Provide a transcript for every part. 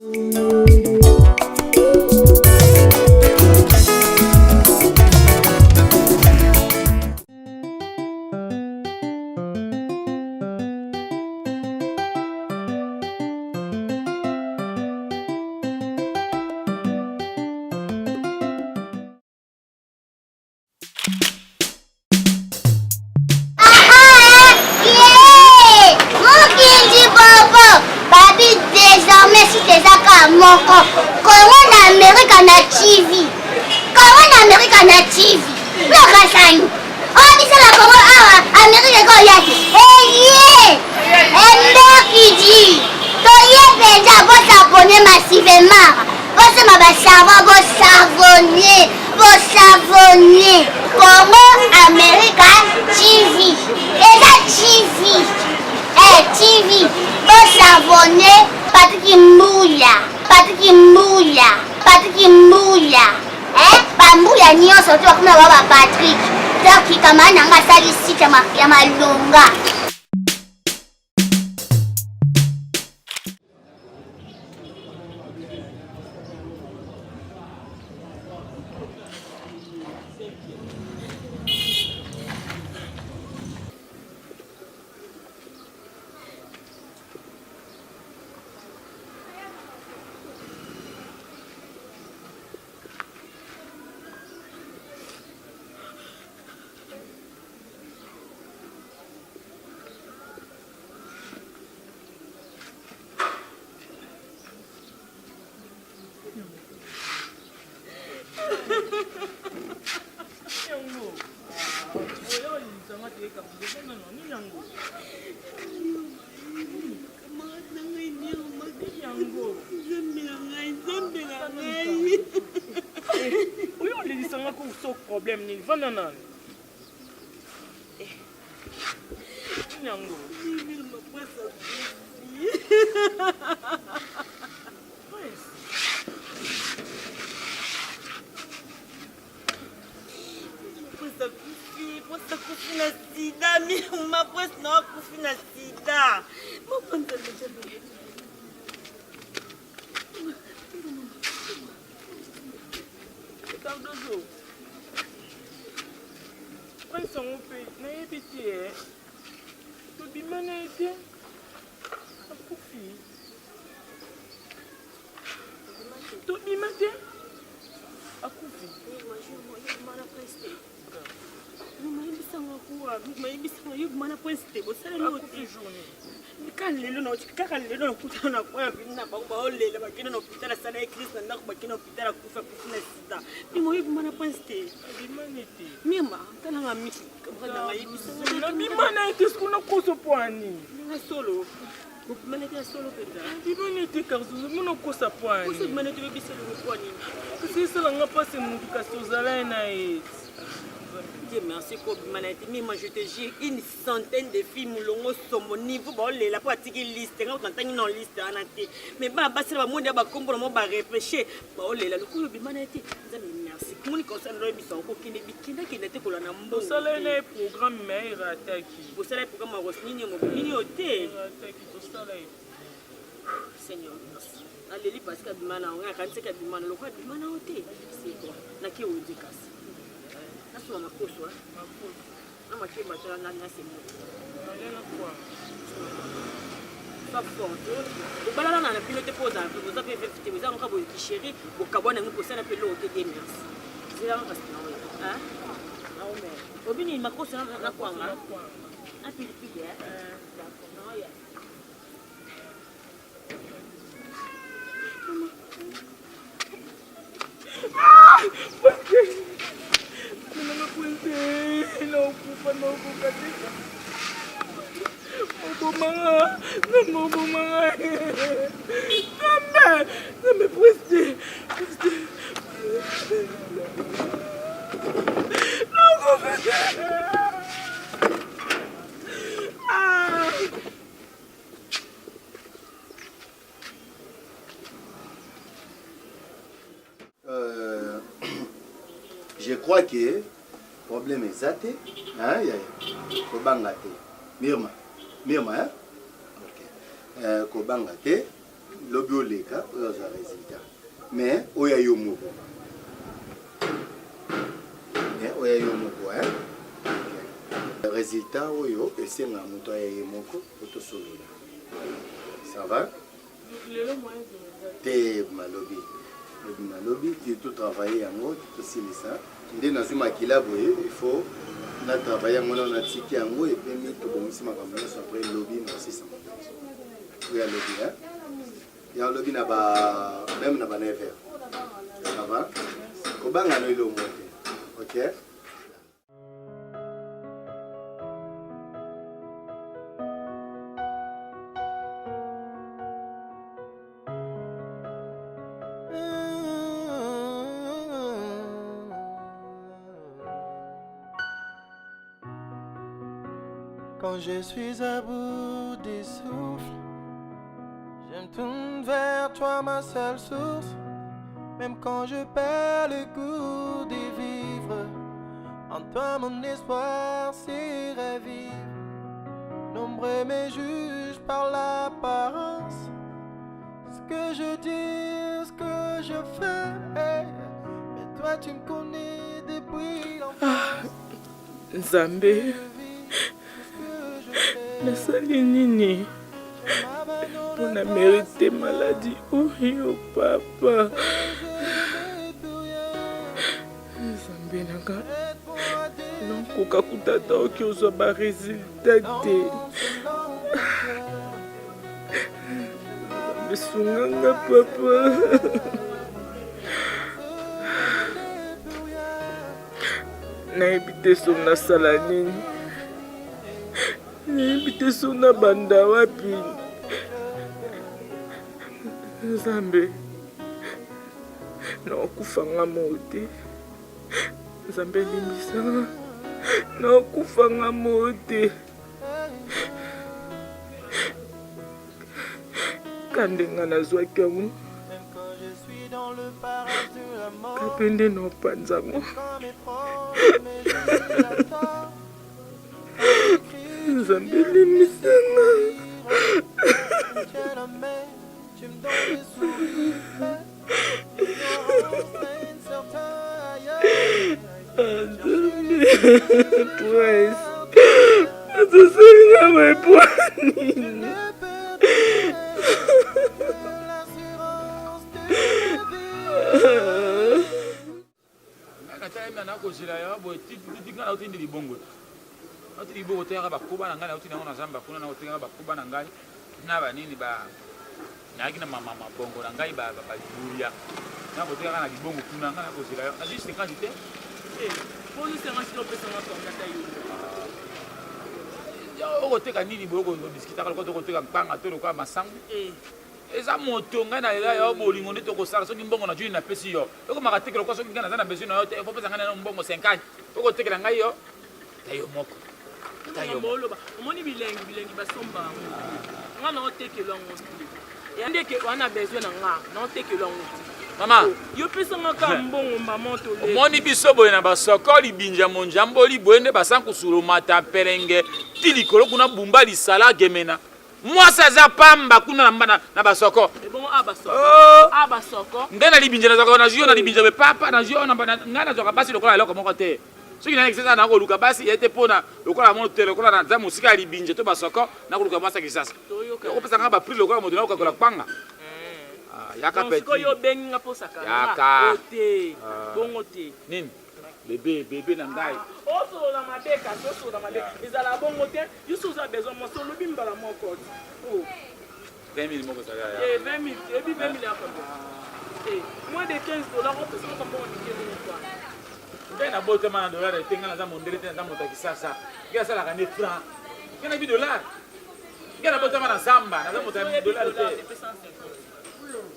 Merci mais moi je te jure une centaine de filles moulongo somo niveau ba la pratique liste quand on non liste en entier mais ba basi ba monde ba kombo mo ba réfléchir ba la le coup bimanati merci comment il concerne le biso ko kine bikina qui n'était ko la nambo ça le programme mais attaque vous savez programme rosnini mo bini hotel attaque tout ça là Seigneur allez parce que bimana on a quand c'est que bimana le quoi bimana hotel c'est quoi na ki o dikasi Nasoma makoso na machemba tala na semo na kwa pas fort balala na pilote pose vous avez fait vous avez encore chéri au kabona nous pour ça na pelo te merci c'est là parce que hein ah mais obini makoso na kwa na pilipili d'accord non ya não ocupa não me preste je crois que problème est ça, hein, Kobangate, Mirma, hein, ok, Kobangate, Lobioleka, mais oya yo moko. Mais oya yo moko, hein. Le résultat oyo essayer na moto ya ye moko auto solo. Ça va? Te malobi. Malobi tu tout travailler yango tout ça. Ndé na zuma kila boye, il faut na travailler yango na tiki yango et puis mi to bomisi makambo so après lobby na 600. Oui, à lobby, hein? Il y a un lobby là-bas, même là-bas, 9h. Ça va? Comment on a eu le mot? Ok? Quand je suis à bout des souffles, je me tourne vers toi, ma seule source. Même quand je perds le goût de vivre, en toi mon espoir s'irait vivre. Nombreux me jugent par l'apparence, ce que je dis, ce que je fais. Mais toi tu me connais depuis l'enfance. Nzambe, nasali nini pour na mériter maladie oyo papa. Nzambe nanga nakoka kutata oki ozwa baresultat te. Nzambe sunganga papa. Nayebi te soki nasala nini, nayebi te soki nabanda wapi. Nzambe nakufanga moo te, Nzambe limbisanga nakufanga moo te. Kandenga nazwaki yango kapende na opanzango. Nzambe limbisanga. Prince, atosalinga mepwanini. nakozela ya boye tika na otindi libongo oti libongo teyaka bakuba na ngai na otindango na zamba kuna na otengaka bakuba na ngai na banini nayaki na mabongo na ngai baliburia nakotekaka na libongo kuna ngai nakozela yo nazwi 50 te okoteka nini boye okodiskitaka lokola tokoteka mpanga to lokola masango eza moto ngai nalela yo bolingo nde tokosala soki mbongo na juni napesi yo okomaka tekela lokola soki ngai naza na besoin na yo te fopesa ngai na mbongo 50 okotekela ngai yo ta yo moko omoni bilengi basomba nga na otekela ngo ya ndeke wana besoin na nga na otekela ngo mama yo pesanga ka mbongo mama to le omoni biso boye na basoko libinja monjamboli boye nde basankusulu mata perenge ti likolo kuna bumba lisala gemena mwasi aza pamba kuna na basoko nde na libinja nazwaka na jio na libinja be papa na jio ngai nazwaka basi lokola eloko moko te soki na kisasa nakoluka basi ete mpona lokola mono te lokola naza mosika ya libinja to basoko nakoluka mwasi ya kisasa okopesanga bapri lokola moto nakokakola kpanga yaka peti nini bebe na ngai osola mabeka osola mabeka ezala bongo te yusu za besoin mo solo bimbala moko 20 000 moko sala ya 20 000 ebi 20 000 ya moins de 15 dollars on peut se comprendre mon idée quoi ngai na bote mana dollar etenga na za mondele te na moto kisasa ngai sala ka ne franc ngai na bi dollar ngai na bote mana zamba na za moto ya dollar te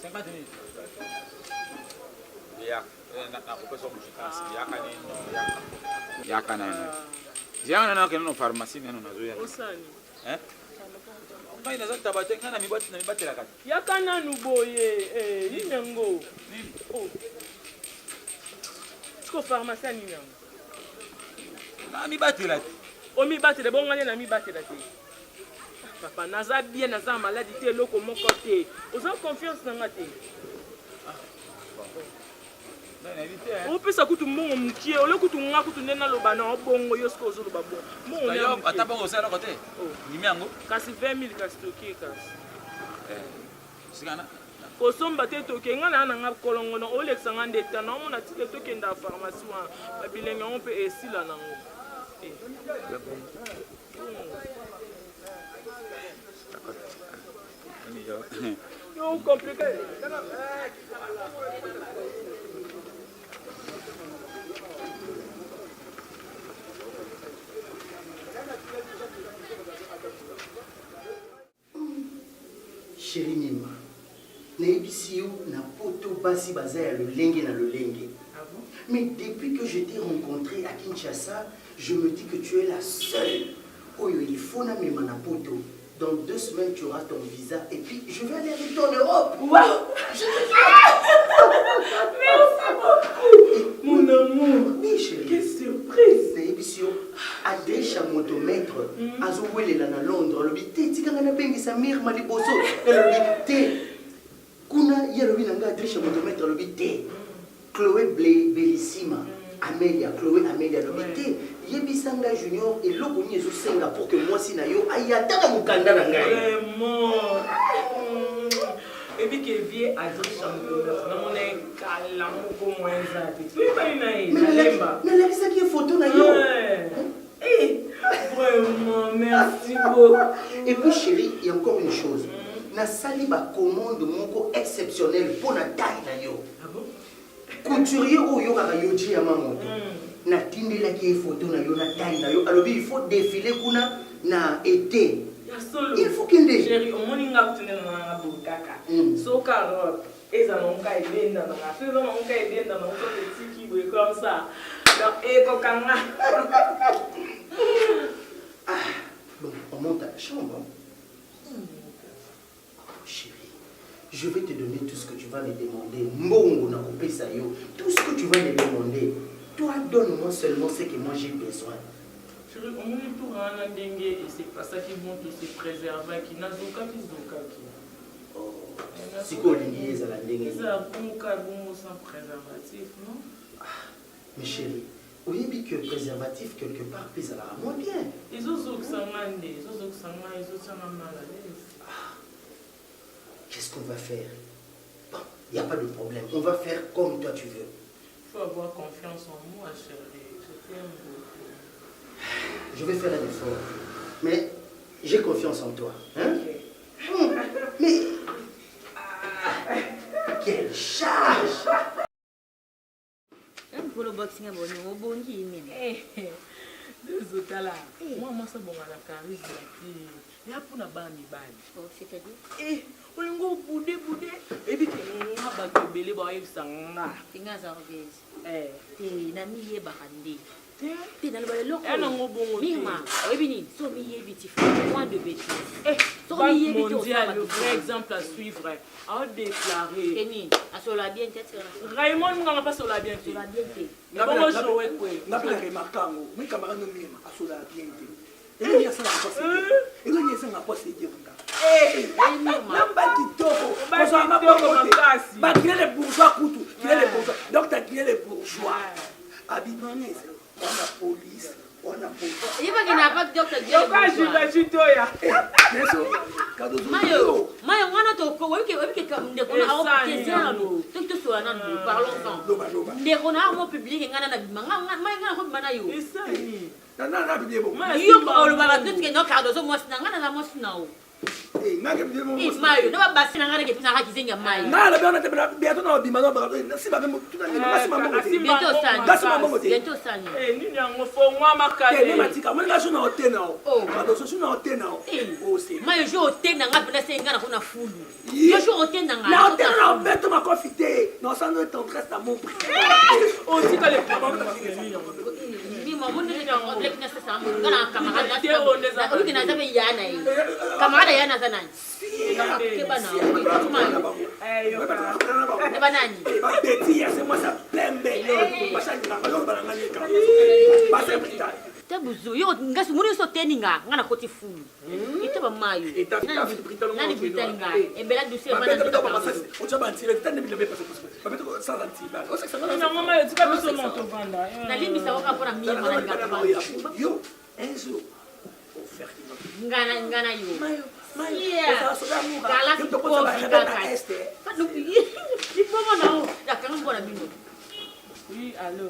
50 000 ya nakupesa mshikasi yaka neno ziana na keno pharmacie neno nazoya osani ngai naza tabate ngana mibatela kati yaka nanu boye inengo oh ko pharmacie ni nango na mibatela ti o mibatela bonga na mibatela ti papa naza bien naza malade te loko moko te oza confiance na nga te opesa kutu mbongo mokie ole kutu nga kutu nde naloba na obongo yo soki ozoloba bongo ata bongo osala kote ndimi yango kasi 20 000 kasi tokie kasi sikana kosomba te toke nga na nanga kolongono olekisa nga nde ta naomona tike tokenda pharmacie wana babilenge yango mpe esila nango yo compliqué. Chérie Nima, naibisi yo na poto basi baza ya lolenge na lolenge. Mais depuis que je t'ai rencontré à Kinshasa, je me dis que tu es la seule. Oh, il faut na mema na poto. Dans 2 semaines, tu auras ton visa et puis je vais aller avec toi en Europe. Waouh! Merci beaucoup! Mon amour! Oui, chérie. Quelle surprise! Naibisi yo adesha motomètre azowelela na Londres. Alobi te tikanga na bengisa mir maliboso. Alobi te. Kuna yalobi nanga adesha motomètre alobi te. Chloé Bellissima. Amélia, Chloé Amélia alobi te. Yebisanga Junior et Logoni ezosenga pour que moi si na yo ayataka mukanda na ngai. Vraiment. Et puis que vie adesha motomètre. Na mona kala moko mwenza te. Tu pas na lemba. Mais la visa qui est photo na yo. Vraiment, merci beaucoup. Et puis chérie, il y a encore une chose. Na sali ba commande moko exceptionnelle pour na taille na yo. Ah bon? Couturier oyo kaka yoji ya mamoto. Na tindela ki photo na yo na taille na yo. Alors il faut défiler kuna na été. Il faut qu'il dé. Chérie, au moins nga kutune na bukaka. So carotte, eza nonka ebenda na so eza nonka ebenda na so petit qui comme ça. Donc eko kanga. Ah, bon, on monte à la chambre. Chérie, je vais te donner tout ce que tu vas me demander. Mbongo na kopesa yo. Tout ce que tu vas me demander. Toi, donne-moi seulement ce que moi j'ai besoin. Chérie, on est pour un dengue et c'est pas ça qui vont se préserver qui n'a aucun qui Oh, c'est quoi l'idée à la dengue? C'est un bon cas sans préservatif, non? Mais chérie, oui, mais que préservatif quelque part, puis ça va moins bien. Ils ont mal à l'aise. Qu'est-ce qu'on va faire? Bon, il n'y a pas de problème. On va faire comme toi tu veux. Il faut avoir confiance en moi, chérie. Je t'aime beaucoup. Je vais faire un effort. Mais j'ai confiance en toi. Hein? Okay. Mais... quelle charge! Pour le boxing, on bon qui deux autres là. Moi, ça bon à la charisme. Il y a pour la bande. Oh, c'est-à-dire? Eh, on go boudé. Et puis, on va battre belé, bah, il s'en a. Tinga zargez. Eh, nami ye bakande. T'es dans le balai loco. Elle en a bon. Mima, oui, bini, so mi ye biti. Moins de bêtises. Eh, so mi ye biti. Mondial, le vrai exemple à suivre. A déclaré. Keni, a sur la bien tête. Raymond, on n'a pas sur la bien tête. Sur la bien tête. Comment jouer quoi? N'a pas de macango, mais camarade nous même à sur la bien tête. Et il y a ça la possibilité. Et il y a ça la possibilité. Eh, n'importe kitoko. Parce qu'on a pas compté. Bah, qui est le bourgeois couteau? Qui est le bourgeois? Donc, qui est le bourgeois? Abibanese, on a police, on a police. Il va qu'il n'a pas de docteur. Mayo, on a tout. Oui, comme des qu'on a obtenu tout sur un an. Parlons-en. Des qu'on a un public et on a un Mayo, no basi na ngana ke pina haki zenga mayo. Na la bana tebela bientôt na bima no ba si ba mo tout na ngasi mambo te. Bientôt sani. Eh nini yango fo ngwa makale. Ne matika mo nga sona hotel na o. Ba do so na hotel na o. O se. Mayo jo hotel na ngapela senga na kuna fulu. Yo jo hotel na ngana. Na hotel na beto ma confité. Non ça ne t'intéresse à mon prix. O tika le papa. Mima mo ne na black na sasa mo ngana camarade na. Na ukina zabe yana yi. Camarade yana zana. Kebana. Banani. C'est moi ça pembe. te buzu yo ngasi muni so teninga ngana koti fulu ite ba mayo nani bitalinga ebela dusi on na limbi sa waka pona mia mala yo enzo ngana yo Oui, allô.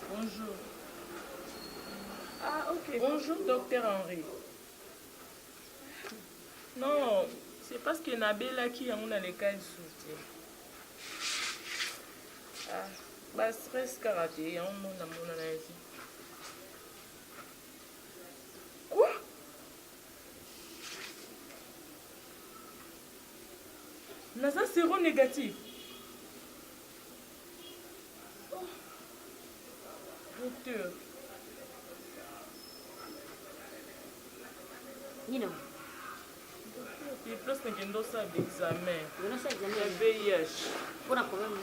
Bonjour. Ah, ok. Bonjour, docteur Henri. Non, c'est parce que Nabela qui a les cas de soutien. Ah, bah, stress karaté, on a mon analyse. Quoi? Nasa séro négatif. Oh. Docteur. Nino. Il place n'engendo ça d'examen. Nino ça examen. VIH. Pour un problème.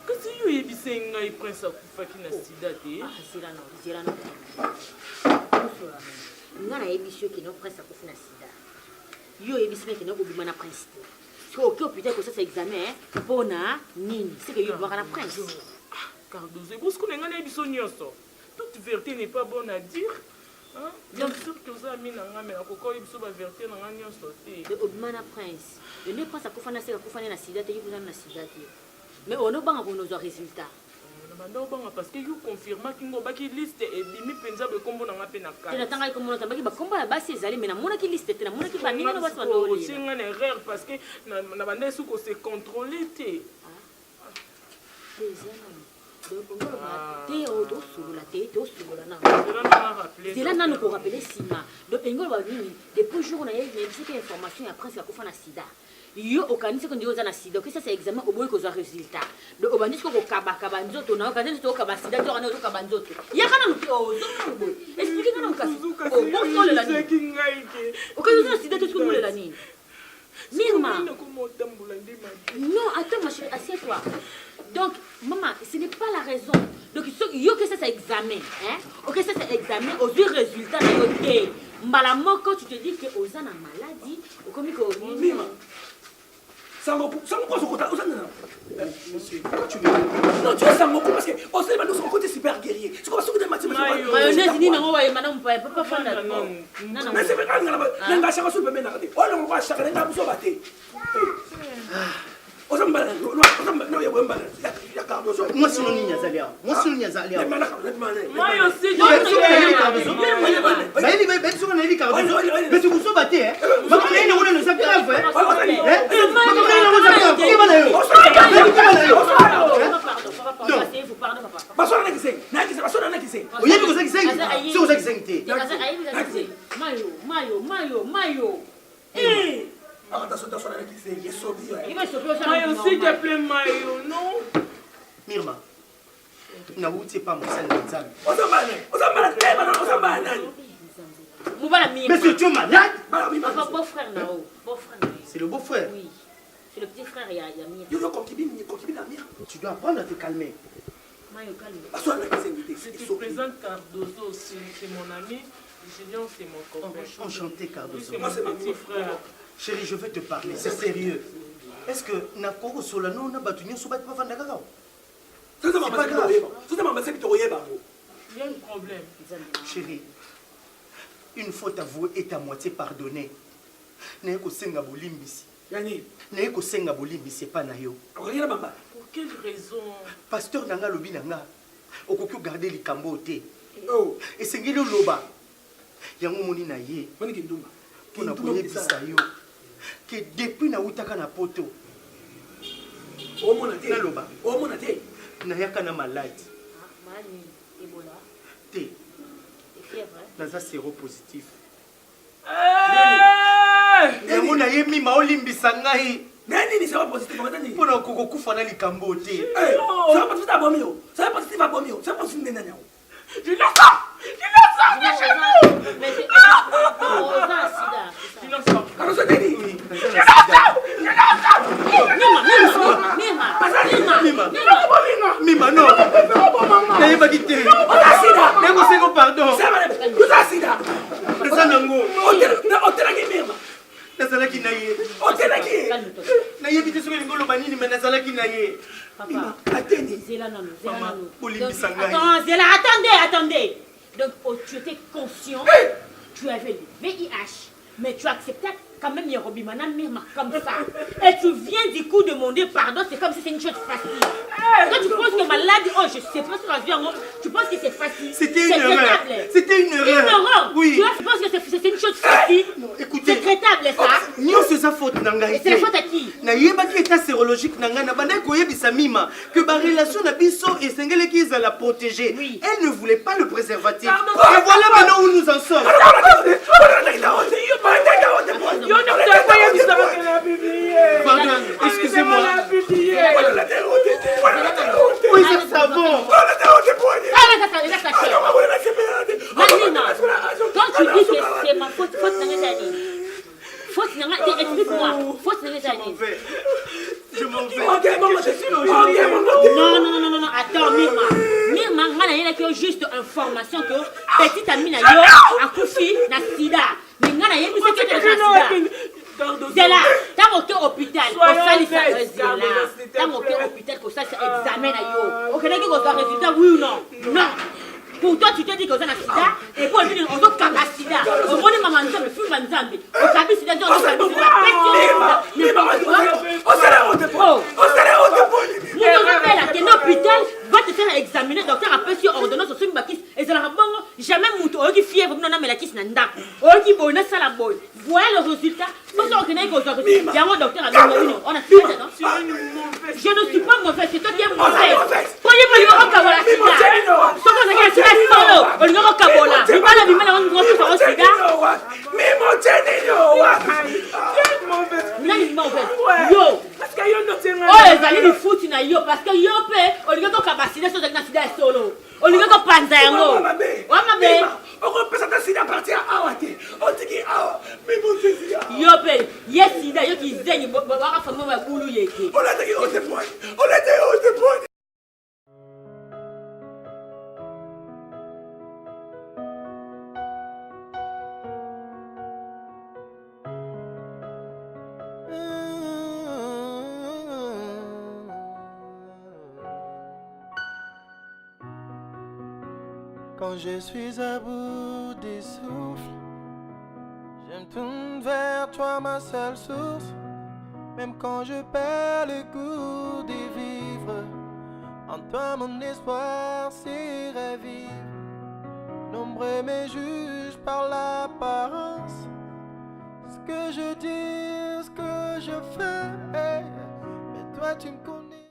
Qu'est-ce que tu as dit? Il prend ça pour faire qu'il n'a sida. Ah, c'est là non. Ngana ebisio qui non presse ça pour faire sida. Yo ebisio qui non obima na prince. So que peut-être que ça c'est examen pour na nini. C'est que yo doit na prince. Cardozo, parce qu'on a ebisio nyonso. Toute vérité n'est pas bonne à dire. Hein? Bien sûr que vous avez mis dans la main, pourquoi il faut la vérité dans la main sauter. Le obima na prince. Le ne presse ça pour faire na sida, tu vous na sida. Mais on a pas nos résultats. Parce que vous confirmez qu'il y a une liste et il pensa que comme on a peine à faire. Tu n'attends pas comme on a pas comme la base c'est mais na mona qui liste tu na mona qui banni na base c'est une erreur parce que na bande sous que c'est contrôlé té. C'est là nous pour rappeler Sima. Donc engol va venir depuis jour on a eu une information et après c'est qu'on fait na sida. Yo okanisi ko ndio za na sida que ça c'est examen au boy ko za résultat donc obanisi ko kaba nzoto na okanisi to kaba sida to kana to kaba nzoto ya kana no zo boy explique kana mkasi o bon le la ni okanisi na sida to ko le la ni Mirma non attends ma chérie assieds-toi donc maman ce n'est pas la raison donc yo que ça c'est examen hein OK ça c'est examen aux résultats na yo mbala moko tu te dis que oza na maladie ou comme ko Mirma Sango quoi ce côté monsieur, pourquoi tu veux? Non, tu es Sango parce que on sait maintenant son côté super guerrier. C'est comme ça que des mathématiques. Mayonnaise ni nango wa madame papa fanda. Non. Mais c'est vrai que nanga chaka soupe mais nakate. Oh non, on va chaka nanga buso baté. Ozamba non ya wemba. Ya Cardozo. Moi sinon ni nyazalia. Moi sinon nyazalia. Moi aussi mais tu buso baté hein. Ma connais ne wona no sa grave hein. Mayo. s'il te plaît, Mayo, non? Mirma, na wuti pas mon sel Monsieur, tu es malade? C'est le beau-frère. Oui. C'est le petit frère, il y a Mire. Tu dois apprendre à te calmer. Mayo, calme. Je te présente Cardozo, c'est mon ami. Julien, c'est mon copain. Enchanté, Cardozo. C'est mon petit frère. Chérie, je vais te parler, c'est sérieux. Est-ce que Nakoro Solano n'a pas tenu sur pas faire d'accord? C'est pas grave. Il y a un problème. Chérie, une faute avouée est à moitié pardonnée. N'est-ce senga bolimbisi. N'est-ce senga bolimbisi pas nayo. Pour quelle raison? Pasteur nanga lobi nanga. Okoko garder les cambotés. Oh, et c'est ngelo loba. Yango moni na ye. Pour na bolimbisa yo. Que depuis na utaka na poto. Oh mon até. Na loba. Oh mon até. Na yaka na malade. Maladie Ebola. Té. Fièvre. Naza séropositif. Yango na ye mi maolimbisa ngai. Nani ni séropositif matani? Pona koko kufa na likambo te. Ça va pas ta bomio. Ça va pas ta bomio. Ça va pas finir nani. Je la sens. Mais c'est sida. Tu l'as sens. Cardozo Deni. Mima non. nayebaki te Otasida. nakosengo pardon Otasida. eza nango Otelaki mirma. nazalaki na ye Otelaki. nayebi te soki elingi oloba nini me nazalaki na ye Mima, ateni. Zéla, non, Zéla, non. bolimbisa ngai Attends, Zéla, attendez. Donc, tu étais conscient, tu avais le VIH, mais tu acceptais quand même Yerobi Manam Mirma comme ça. Et tu viens du coup demander pardon, c'est comme si c'est une chose facile. Toi, tu penses que malade, oh, je sais pas sur la vie, tu penses que c'est facile. C'était une erreur. C'était une erreur. Une erreur. Oui. Tu penses que c'est une chose facile. Non, écoutez. C'est traitable, ça. nyonso eza faute na ngai Et c'est la faute à qui? nayebaki état sérologique na ngai na bandaki koyebisa mima que barelation na biso esengeleki ezala protégée. Oui. Elle ne voulait pas le préservatif. Et voilà maintenant où nous en sommes. Pardon, excusez-moi. Oui, c'est savon. Quand tu dis que c'est ma faute, faute n'a rien à dire. Faute n'a rien à dire, explique-moi. Faute n'a rien à dire. Je m'en vais. Non, attends, Mirma, ngana yena ki juste information que petite amie na yo akufi na sida. Mais ngana yena ki c'est na sida. C'est là, tant au hôpital, pour ça les tant au hôpital pour ça examen na yo. OK, n'a ki ko résultat oui ou non? Non. Pour toi, tu te dis que vous avez un sida, et pour lui, on doit faire un sida. On va dire maman, le film va nous amener. On va dire sida, on va faire un sida. Nous devons faire la tenue hôpital, va te faire examiner, docteur a fait sur ordonnance, sur une bakis, et ça la bon, jamais mouton, qui fièvre, non, mais la kiss nanda, qui bonne, ça la bonne. Voilà le résultat. Nous sommes organisés comme ça. Il y a un docteur à l'heure, on a fait ça, non? Je ne suis pas mauvaise, c'est toi qui es mauvaise. Pourquoi pas lui avoir la sida? Solo, on va kabola. Tu vas la vivre dans une grosse soirée sida. Nani mauvaise. Yo. Parce que yo no tenga. Oh, les amis du foot na yo parce que yo pe, on lui ko kabasida so na sida solo. On lui ko panza yango. Wa mabe. On peut s'attendre à partir à Awate. On dit qu'il a. Mais mon Dieu, yo pe, yes sida yo ki zenyi ba ka famo ba bulu yeke. on a dit on te pointe. On a dit on te pointe. Quand je suis à bout des souffles, je me tourne vers toi, ma seule source. Même quand je perds le goût de vivre, en toi mon espoir s'y revive. Nombreux me jugent par l'apparence, ce que je dis, ce que je fais. Mais toi tu me connais.